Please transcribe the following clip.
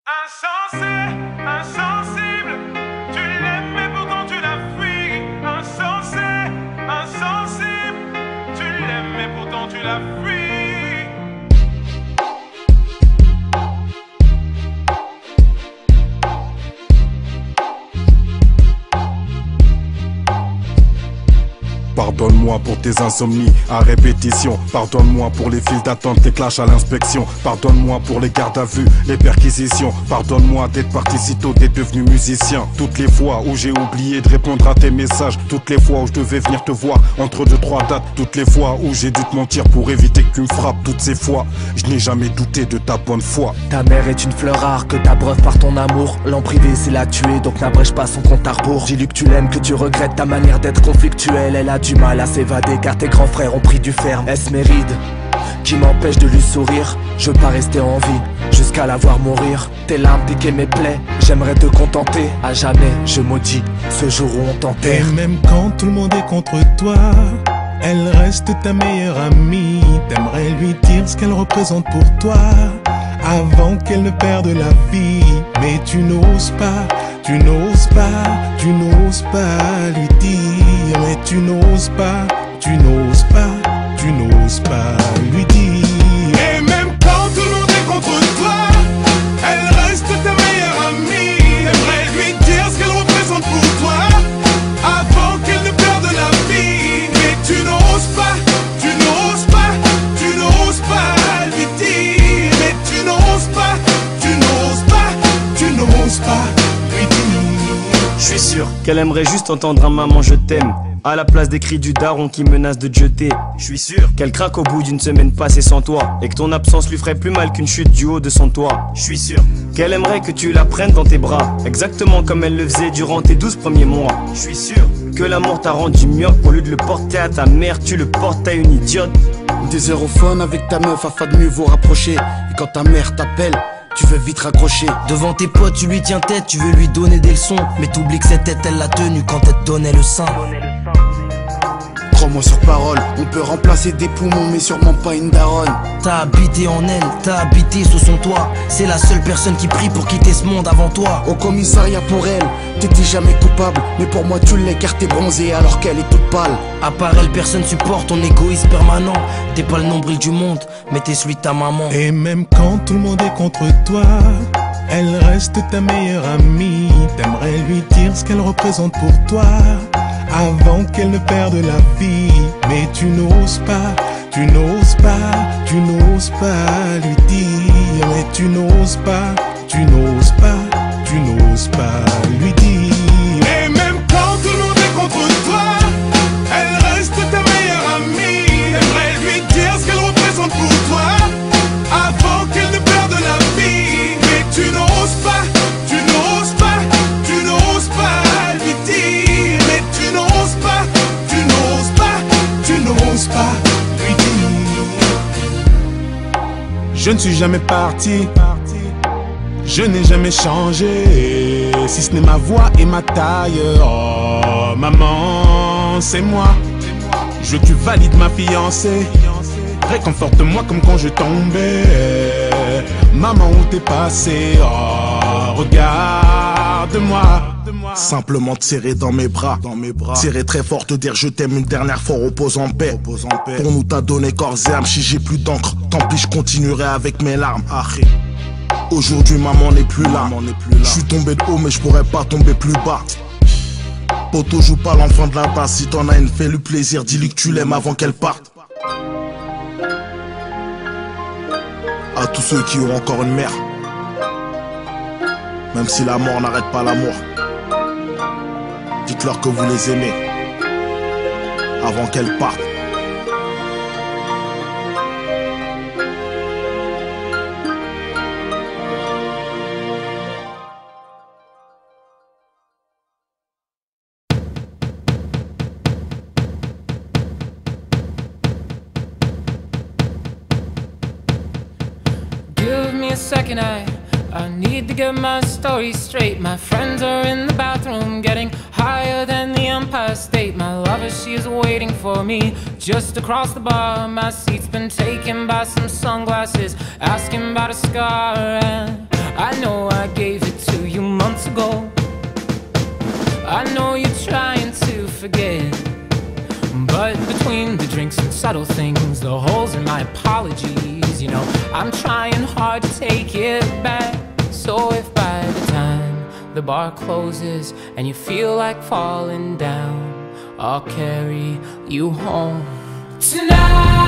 Insensé, insensible, tu l'aimes mais pourtant tu la fuis. Insensé, insensible, tu l'aimes mais pourtant tu la fuis. Pardonne-moi pour tes insomnies à répétition. Pardonne-moi pour les files d'attente, les clashs à l'inspection. Pardonne-moi pour les gardes à vue, les perquisitions. Pardonne-moi d'être parti si tôt, d'être devenu musicien. Toutes les fois où j'ai oublié de répondre à tes messages. Toutes les fois où je devais venir te voir entre 2-3 dates. Toutes les fois où j'ai dû te mentir pour éviter que tu me frappes. Toutes ces fois, je n'ai jamais douté de ta bonne foi. Ta mère est une fleur rare que t'abreuves par ton amour. L'en privé c'est la tuer, donc n'abrège pas son compte à rebours. Dis-lui que tu l'aimes, que tu regrettes ta manière d'être conflictuelle. Elle a du mal à s'évader car tes grands frères ont pris du ferme. Est-ce mes rides qui m'empêchent de lui sourire? Je veux pas rester en vie jusqu'à la voir mourir. Tes larmes piquaient mes plaies, j'aimerais te contenter. À jamais je maudis ce jour où on t'enterre. Et même quand tout le monde est contre toi, elle reste ta meilleure amie. T'aimerais lui dire ce qu'elle représente pour toi avant qu'elle ne perde la vie. Mais tu n'oses pas, tu n'oses pas, tu n'oses pas lui dire. Mais tu n'oses pas, tu n'oses pas, tu n'oses pas lui dire. Et même quand tout le monde est contre toi, elle reste ta meilleure amie. T'aimerais lui dire ce qu'elle représente pour toi avant qu'elle ne perde la vie. Mais tu n'oses pas, tu n'oses pas, tu n'oses pas lui dire. Mais tu n'oses pas, tu n'oses pas, tu n'oses pas lui dire. Je suis sûr qu'elle aimerait juste entendre un maman je t'aime à la place des cris du daron qui menace de te jeter. Je suis sûr qu'elle craque au bout d'une semaine passée sans toi et que ton absence lui ferait plus mal qu'une chute du haut de son toit. Je suis sûr qu'elle aimerait que tu la prennes dans tes bras, exactement comme elle le faisait durant tes 12 premiers mois. Je suis sûr que l'amour t'a rendu myope. Au lieu de le porter à ta mère, tu le portes à une idiote. Des heures au phone avec ta meuf afin de mieux vous rapprocher. Et quand ta mère t'appelle, tu veux vite raccrocher. Devant tes potes tu lui tiens tête, tu veux lui donner des leçons. Mais t'oublies que cette tête elle l'a tenue quand elle te donnait le sein. Crois-moi sur parole, on peut remplacer des poumons mais sûrement pas une daronne. T'as habité en elle, t'as habité sous son toit. C'est la seule personne qui prie pour quitter ce monde avant toi. Au commissariat pour elle, t'étais jamais coupable. Mais pour moi tu l'es car t'es bronzée alors qu'elle est toute pâle. À part elle, personne supporte ton égoïsme permanent. T'es pas le nombril du monde, mais t'es celui de ta maman. Et même quand tout le monde est contre toi, elle reste ta meilleure amie. T'aimerais lui dire ce qu'elle représente pour toi avant qu'elle ne perde la vie. Mais tu n'oses pas, tu n'oses pas, tu n'oses pas lui dire. Mais tu n'oses pas, tu n'oses pas, tu n'oses pas lui dire. Et même quand tout le monde est contre toi, elle reste ta meilleure amie. T'aimerais lui dire ce qu'elle représente pour toi avant qu'elle ne perde la vie. Mais tu n'oses pas, tu n'oses pas, tu n'oses pas lui dire. Mais tu n'oses pas, tu n'oses pas, tu n'oses pas lui dire. Je ne suis jamais parti, je n'ai jamais changé, si ce n'est ma voix et ma taille. Oh maman, c'est moi. Je veux que tu valides ma fiancée. Réconforte-moi comme quand je tombais. Maman, où t'es passé? Oh, regarde-moi. Simplement te serrer dans mes bras, serrer très fort, te dire je t'aime une dernière fois, repose en paix. Pour nous t'as donné corps et âme, si j'ai plus d'encre, tant pis je continuerai avec mes larmes. Aujourd'hui maman n'est plus là, je suis tombé de haut mais je pourrais pas tomber plus bas. Poto joue pas l'enfant de la base, si t'en as une fais-lui plaisir, dis-lui que tu l'aimes avant qu'elle parte. À tous ceux qui ont encore une mère, même si la mort n'arrête pas l'amour, dites-leur que vous les aimez avant qu'elles partent. Give me a second, I need to get my story straight. My friends are in the bathroom getting higher than the Empire State. My lover, she is waiting for me just across the bar. My seat's been taken by some sunglasses asking about a scar. And I know I forget. But between the drinks and subtle things, the holes in my apologies, you know, I'm trying hard to take it back. So if by the time the bar closes and you feel like falling down, I'll carry you home tonight.